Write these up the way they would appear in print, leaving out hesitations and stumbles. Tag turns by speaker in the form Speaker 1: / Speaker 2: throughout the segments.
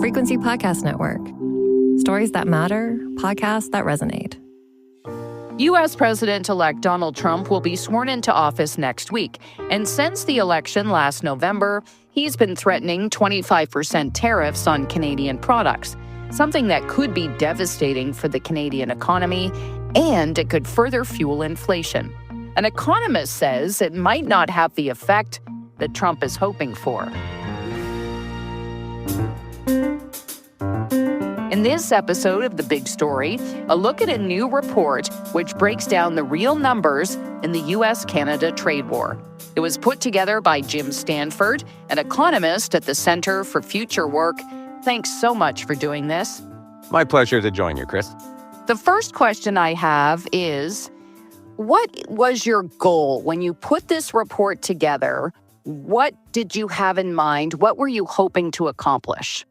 Speaker 1: Frequency Podcast Network. Stories that matter, podcasts that resonate.
Speaker 2: U.S. President-elect Donald Trump will be sworn into office next week. And since the election last November, he's been threatening 25% tariffs on Canadian products, something that could be devastating for the Canadian economy, and it could further fuel inflation. An economist says it might not have the effect that Trump is hoping for. In this episode of The Big Story, a look at a new report which breaks down the real numbers in the U.S. Canada trade war. It was put together by Jim Stanford, an economist at the Center for Future Work. Thanks so much for doing this.
Speaker 3: My pleasure to join you, Kris.
Speaker 2: The first question I have is, what was your goal when you put this report together? What did you have in mind? What were you hoping to accomplish?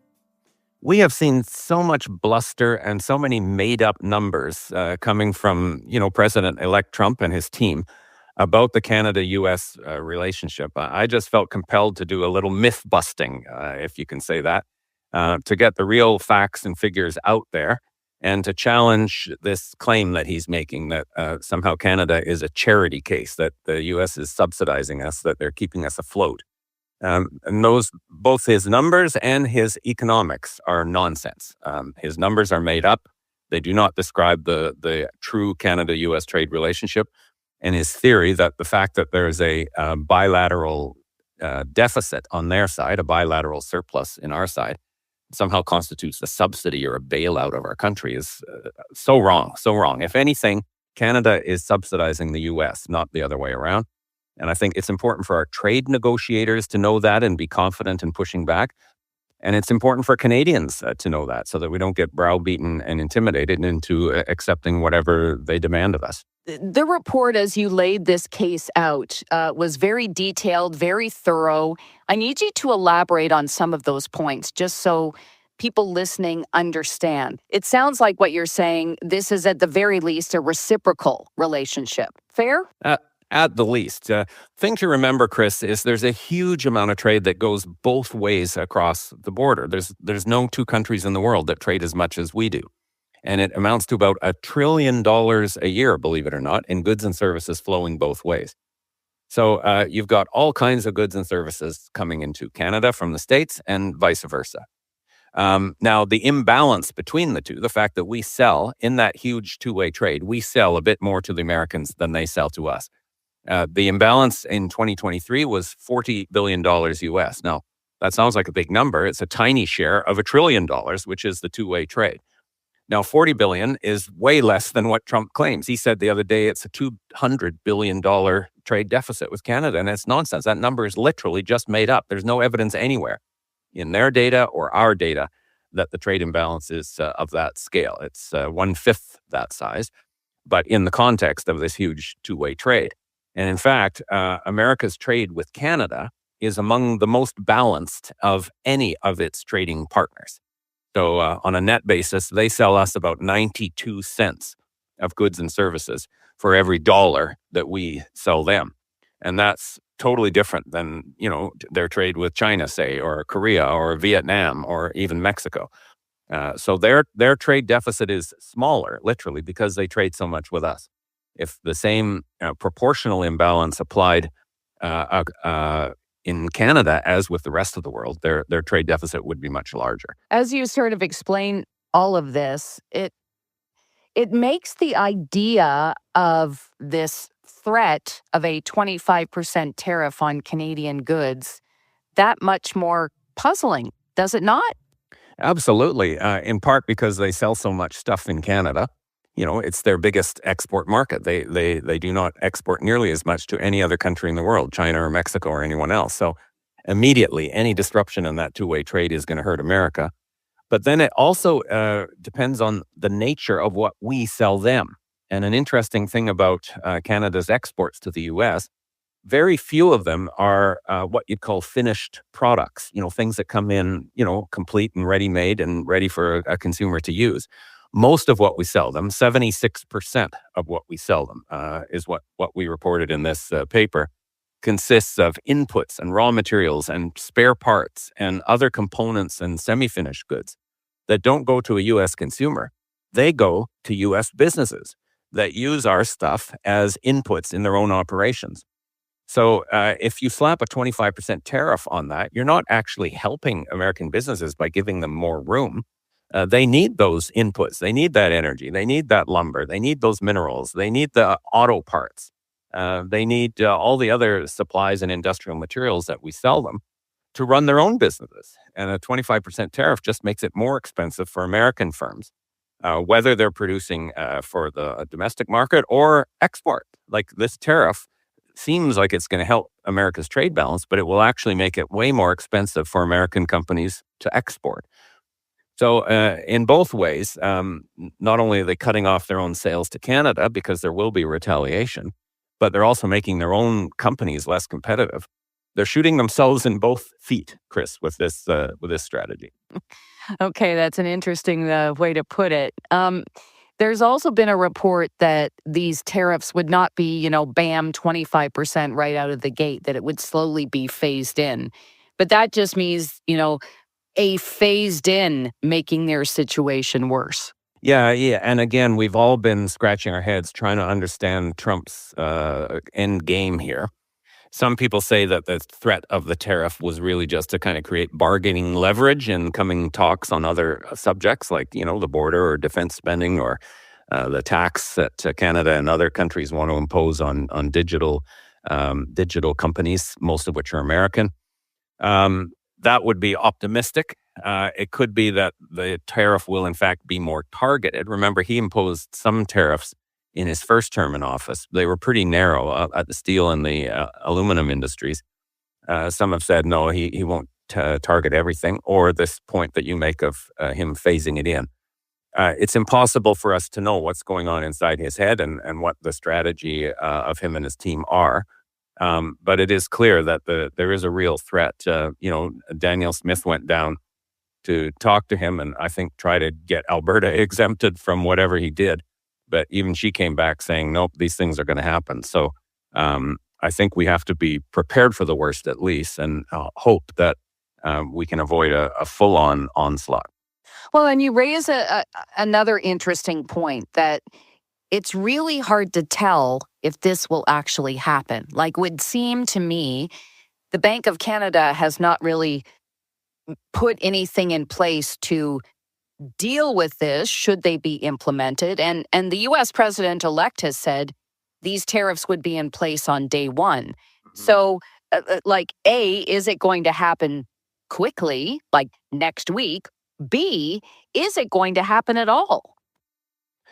Speaker 3: We have seen so much bluster and so many made-up numbers coming from, President-elect Trump and his team about the Canada-U.S. relationship. I just felt compelled to do a little myth-busting, if you can say that, to get the real facts and figures out there and to challenge this claim that he's making that somehow Canada is a charity case, that the U.S. is subsidizing us, that they're keeping us afloat. And those, both his numbers and his economics are nonsense. His numbers are made up. They do not describe the true Canada-U.S. trade relationship. And his theory that the fact that there's a bilateral deficit on their side, a bilateral surplus in our side, somehow constitutes a subsidy or a bailout of our country is so wrong, so wrong. If anything, Canada is subsidizing the U.S., not the other way around. And I think it's important for our trade negotiators to know that and be confident in pushing back. And it's important for Canadians to know that so that we don't get browbeaten and intimidated into accepting whatever they demand of us.
Speaker 2: The report, as you laid this case out, was very detailed, very thorough. I need you to elaborate on some of those points just so people listening understand. It sounds like what you're saying, this is at the very least a reciprocal relationship. Fair?
Speaker 3: At the least. Thing to remember, Kris, is there's a huge amount of trade that goes both ways across the border. There's no two countries in the world that trade as much as we do. And it amounts to about $1 trillion a year, believe it or not, in goods and services flowing both ways. So you've got all kinds of goods and services coming into Canada from the States and vice versa. Now, the imbalance between the two, the fact that we sell in that huge two-way trade, we sell a bit more to the Americans than they sell to us. The imbalance in 2023 was $40 billion US. Now, that sounds like a big number. It's a tiny share of $1 trillion, which is the two-way trade. Now, $40 billion is way less than what Trump claims. He said the other day it's a $200 billion trade deficit with Canada, and it's nonsense. That number is literally just made up. There's no evidence anywhere in their data or our data that the trade imbalance is of that scale. It's 1/5 that size, but in the context of this huge two-way trade. And in fact, America's trade with Canada is among the most balanced of any of its trading partners. So on a net basis, they sell us about 92 cents of goods and services for every dollar that we sell them. And that's totally different than, their trade with China, say, or Korea or Vietnam or even Mexico. So their trade deficit is smaller, literally, because they trade so much with us. If the same proportional imbalance applied in Canada as with the rest of the world, their trade deficit would be much larger.
Speaker 2: As you sort of explain all of this, it makes the idea of this threat of a 25% tariff on Canadian goods that much more puzzling, does it not?
Speaker 3: Absolutely, in part because they sell so much stuff in Canada. It's their biggest export market. They do not export nearly as much to any other country in the world, China or Mexico or anyone else. So immediately, any disruption in that two-way trade is going to hurt America. But then it also depends on the nature of what we sell them. And an interesting thing about Canada's exports to the U.S., very few of them are what you'd call finished products, things that come in, complete and ready-made and ready for a consumer to use. Most of what we sell them, 76% of what we sell them, is what we reported in this paper, consists of inputs and raw materials and spare parts and other components and semi-finished goods that don't go to a U.S. consumer. They go to U.S. businesses that use our stuff as inputs in their own operations. So if you slap a 25% tariff on that, you're not actually helping American businesses by giving them more room. They need those inputs. They need that energy. They need that lumber. They need those minerals. They need the auto parts. They need all the other supplies and industrial materials that we sell them to run their own businesses. And a 25% tariff just makes it more expensive for American firms, whether they're producing for the domestic market or export. Like this tariff seems like it's going to help America's trade balance, but it will actually make it way more expensive for American companies to export. So in both ways, not only are they cutting off their own sales to Canada because there will be retaliation, but they're also making their own companies less competitive. They're shooting themselves in both feet, Kris, with this strategy.
Speaker 2: Okay, that's an interesting way to put it. There's also been a report that these tariffs would not be, bam, 25% right out of the gate, that it would slowly be phased in. But that just means, a phased in making their situation worse.
Speaker 3: Yeah. And again, we've all been scratching our heads trying to understand Trump's end game here. Some people say that the threat of the tariff was really just to kind of create bargaining leverage in coming talks on other subjects like, the border or defense spending or the tax that Canada and other countries want to impose on digital companies, most of which are American. That would be optimistic. It could be that the tariff will, in fact, be more targeted. Remember, he imposed some tariffs in his first term in office. They were pretty narrow at the steel and the aluminum industries. Some have said, no, he won't target everything, or this point that you make of him phasing it in. It's impossible for us to know what's going on inside his head and what the strategy of him and his team are. But it is clear that there is a real threat. Danielle Smith went down to talk to him and I think try to get Alberta exempted from whatever he did. But even she came back saying, nope, these things are going to happen. So I think we have to be prepared for the worst at least and hope that we can avoid a full-on onslaught.
Speaker 2: Well, and you raise another interesting point that it's really hard to tell if this will actually happen. Like, would seem to me, the Bank of Canada has not really put anything in place to deal with this should they be implemented. And the U.S. president-elect has said these tariffs would be in place on day one. Mm-hmm. So, A, is it going to happen quickly, like next week? B, is it going to happen at all?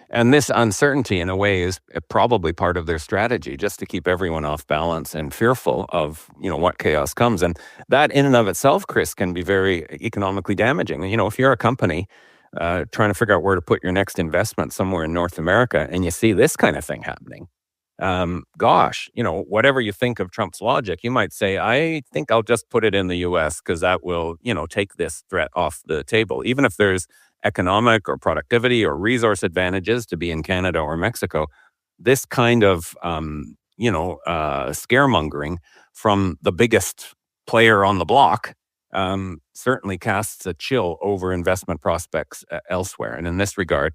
Speaker 3: And this uncertainty, in a way, is probably part of their strategy, just to keep everyone off balance and fearful of, what chaos comes. And that in and of itself, Kris, can be very economically damaging. If you're a company trying to figure out where to put your next investment somewhere in North America and you see this kind of thing happening, whatever you think of Trump's logic, you might say, I think I'll just put it in the U.S. because that will, take this threat off the table. Even if there's economic or productivity or resource advantages to be in Canada or Mexico, this kind of, scaremongering from the biggest player on the block certainly casts a chill over investment prospects elsewhere. And in this regard,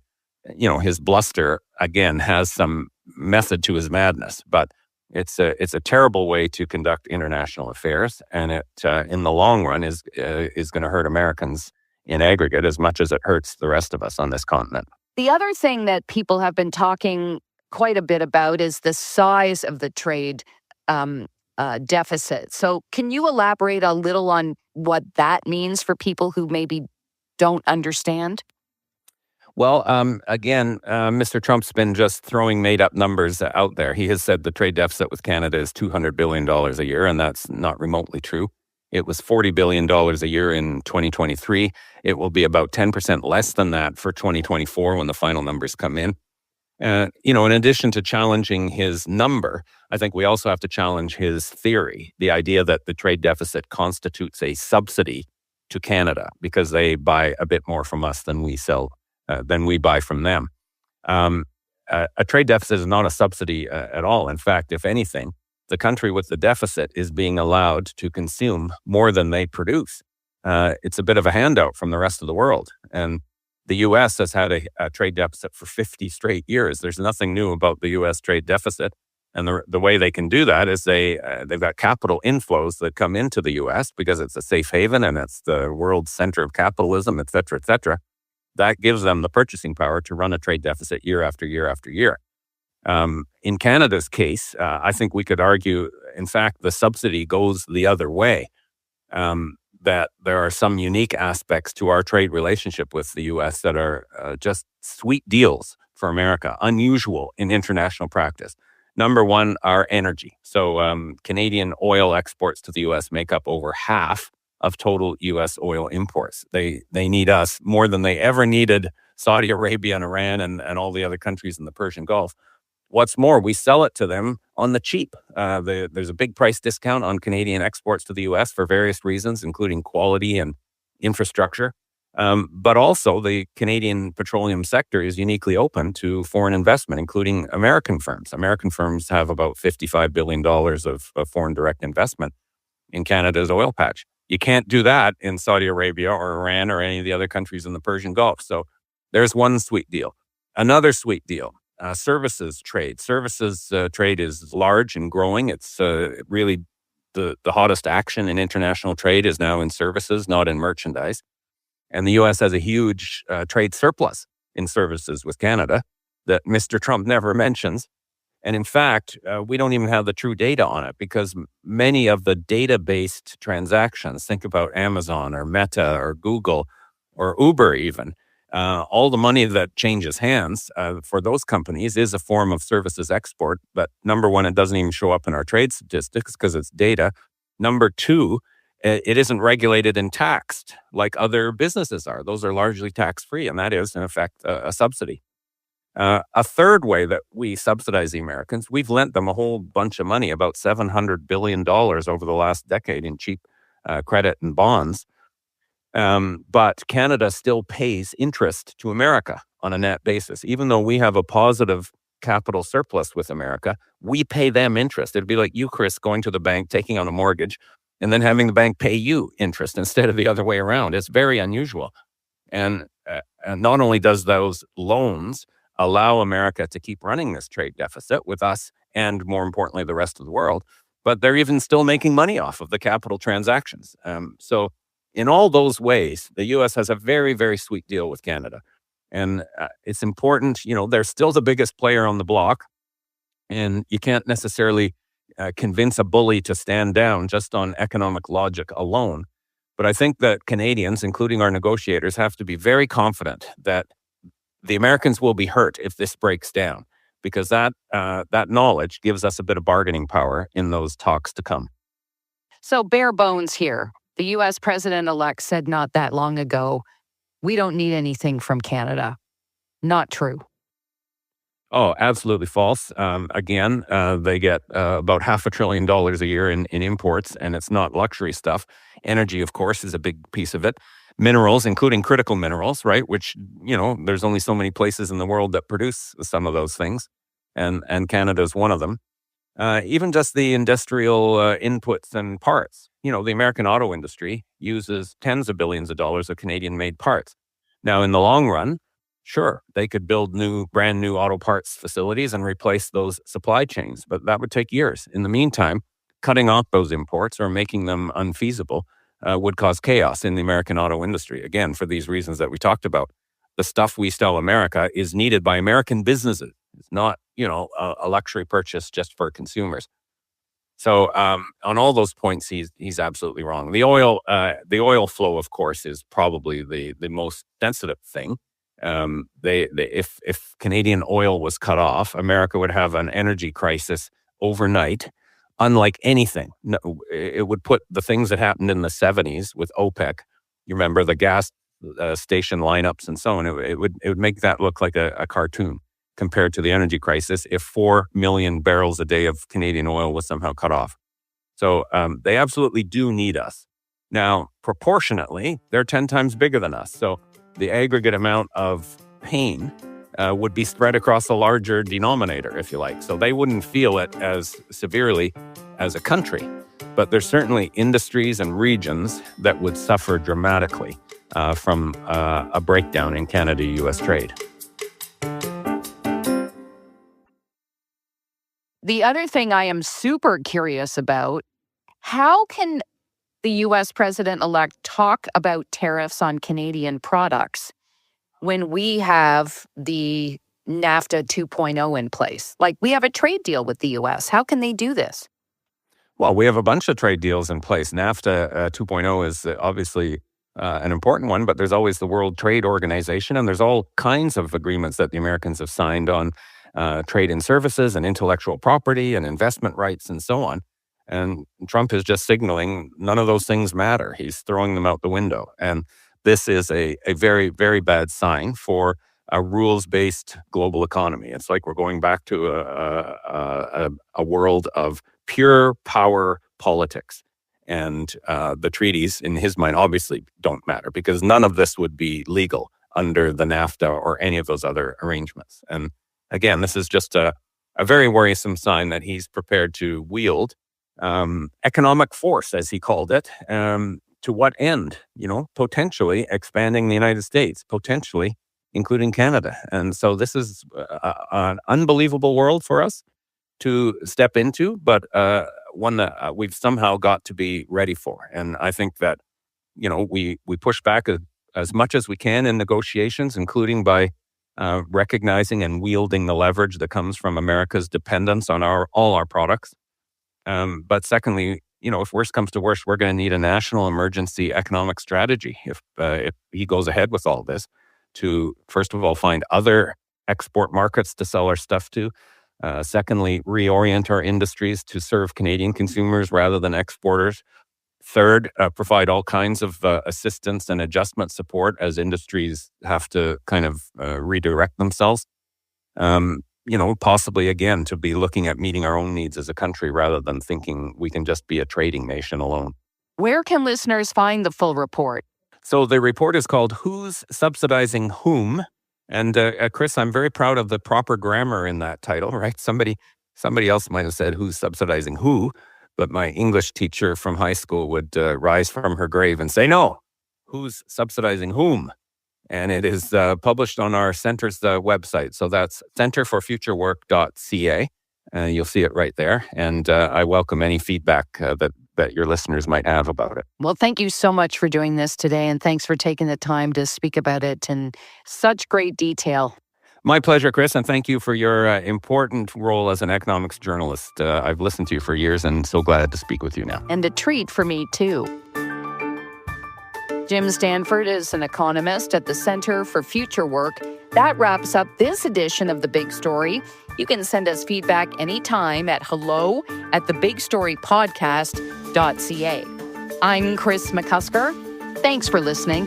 Speaker 3: his bluster, again, has some method to his madness, but it's a terrible way to conduct international affairs. And it, in the long run, is going to hurt Americans in aggregate as much as it hurts the rest of us on this continent.
Speaker 2: The other thing that people have been talking quite a bit about is the size of the trade deficit. So can you elaborate a little on what that means for people who maybe don't understand?
Speaker 3: Well, again, Mr. Trump's been just throwing made-up numbers out there. He has said the trade deficit with Canada is $200 billion a year, and that's not remotely true. It was $40 billion a year in 2023. It will be about 10% less than that for 2024 when the final numbers come in. In addition to challenging his number, I think we also have to challenge his theory, the idea that the trade deficit constitutes a subsidy to Canada because they buy a bit more from us than we buy from them. A trade deficit is not a subsidy at all. In fact, if anything, the country with the deficit is being allowed to consume more than they produce. It's a bit of a handout from the rest of the world. And the U.S. has had a trade deficit for 50 straight years. There's nothing new about the U.S. trade deficit. And the way they can do that is they've got capital inflows that come into the U.S. because it's a safe haven and it's the world's center of capitalism, et cetera, et cetera. That gives them the purchasing power to run a trade deficit year after year after year. In Canada's case, I think we could argue, in fact, the subsidy goes the other way. That there are some unique aspects to our trade relationship with the U.S. that are just sweet deals for America, unusual in international practice. Number one, our energy. So Canadian oil exports to the U.S. make up over half of total U.S. oil imports. They need us more than they ever needed Saudi Arabia and Iran and all the other countries in the Persian Gulf. What's more, we sell it to them on the cheap. There's a big price discount on Canadian exports to the U.S. for various reasons, including quality and infrastructure. But also, the Canadian petroleum sector is uniquely open to foreign investment, including American firms. American firms have about $55 billion of foreign direct investment in Canada's oil patch. You can't do that in Saudi Arabia or Iran or any of the other countries in the Persian Gulf. So there's one sweet deal. Another sweet deal. Services trade. Services trade is large and growing. It's really the hottest action in international trade is now in services, not in merchandise. And the U.S. has a huge trade surplus in services with Canada that Mr. Trump never mentions. And in fact, we don't even have the true data on it because many of the data-based transactions, think about Amazon or Meta or Google or Uber even, all the money that changes hands for those companies is a form of services export. But number one, it doesn't even show up in our trade statistics because it's data. Number two, it isn't regulated and taxed like other businesses are. Those are largely tax-free, and that is, in effect, a subsidy. A third way that we subsidize the Americans, we've lent them a whole bunch of money, about $700 billion over the last decade in cheap credit and bonds. But Canada still pays interest to America on a net basis. Even though we have a positive capital surplus with America, we pay them interest. It'd be like you, Kris, going to the bank, taking on a mortgage, and then having the bank pay you interest instead of the other way around. It's very unusual. And not only does those loans allow America to keep running this trade deficit with us and, more importantly, the rest of the world, but they're even still making money off of the capital transactions. So in all those ways, the U.S. has a very, very sweet deal with Canada. And it's important, they're still the biggest player on the block. And you can't necessarily convince a bully to stand down just on economic logic alone. But I think that Canadians, including our negotiators, have to be very confident that the Americans will be hurt if this breaks down, because that knowledge gives us a bit of bargaining power in those talks to come.
Speaker 2: So bare bones here. The U.S. president-elect said not that long ago, we don't need anything from Canada. Not true.
Speaker 3: Oh, absolutely false. Again, they get about $500 billion a year in imports, and it's not luxury stuff. Energy, of course, is a big piece of it. Minerals, including critical minerals, right? Which, there's only so many places in the world that produce some of those things, and Canada is one of them. Even just the industrial inputs and parts. The American auto industry uses tens of billions of dollars of Canadian-made parts. Now, in the long run, sure, they could build brand new auto parts facilities and replace those supply chains, but that would take years. In the meantime, cutting off those imports or making them unfeasible would cause chaos in the American auto industry. Again, for these reasons that we talked about, the stuff we sell America is needed by American businesses. It's not, a luxury purchase just for consumers. So on all those points, he's absolutely wrong. The oil flow, of course, is probably the most sensitive thing. If Canadian oil was cut off, America would have an energy crisis overnight, unlike anything. No, it would put the things that happened in the 70s with OPEC. You remember the gas station lineups and so on. It would make that look like a cartoon compared to the energy crisis if 4 million barrels a day of Canadian oil was somehow cut off. So they absolutely do need us. Now, proportionately, they're 10 times bigger than us. So the aggregate amount of pain would be spread across a larger denominator, if you like. So they wouldn't feel it as severely as a country. But there's certainly industries and regions that would suffer dramatically from a breakdown in Canada-U.S. trade.
Speaker 2: The other thing I am super curious about, how can the U.S. president-elect talk about tariffs on Canadian products when we have the NAFTA 2.0 in place? Like, we have a trade deal with the U.S. How can they do this?
Speaker 3: Well, we have a bunch of trade deals in place. NAFTA 2.0 is obviously an important one, but there's always the World Trade Organization, and there's all kinds of agreements that the Americans have signed on trade in services and intellectual property and investment rights and so on. And Trump is just signaling none of those things matter. He's throwing them out the window. And this is a very, very bad sign for a rules-based global economy. It's like we're going back to a world of pure power politics. And the treaties, in his mind, obviously don't matter because none of this would be legal under the NAFTA or any of those other arrangements. And again, this is just a very worrisome sign that he's prepared to wield economic force, as he called it. To what end? Potentially expanding the United States, potentially including Canada. And so this is an unbelievable world for us to step into, but one that we've somehow got to be ready for. And I think that, we push back as much as we can in negotiations, including by recognizing and wielding the leverage that comes from America's dependence on all our products. But secondly, if worse comes to worse, we're going to need a national emergency economic strategy if he goes ahead with all this to, first of all, find other export markets to sell our stuff to. Secondly, reorient our industries to serve Canadian consumers rather than exporters. Third, provide all kinds of assistance and adjustment support as industries have to kind of redirect themselves. Possibly, again, to be looking at meeting our own needs as a country rather than thinking we can just be a trading nation alone.
Speaker 2: Where can listeners find the full report?
Speaker 3: So the report is called Who's Subsidizing Whom? And Kris, I'm very proud of the proper grammar in that title, right? Somebody else might have said who's subsidizing who, but my English teacher from high school would rise from her grave and say, no, who's subsidizing whom? And it is published on our center's website. So that's centerforfuturework.ca. You'll see it right there. And I welcome any feedback that your listeners might have about it.
Speaker 2: Well, thank you so much for doing this today. And thanks for taking the time to speak about it in such great detail.
Speaker 3: My pleasure, Kris. And thank you for your important role as an economics journalist. I've listened to you for years and so glad to speak with you now.
Speaker 2: And a treat for me, too. Jim Stanford is an economist at the Center for Future Work. That wraps up this edition of The Big Story. You can send us feedback anytime at hello@thebigstorypodcast.ca. I'm Kris McCusker. Thanks for listening.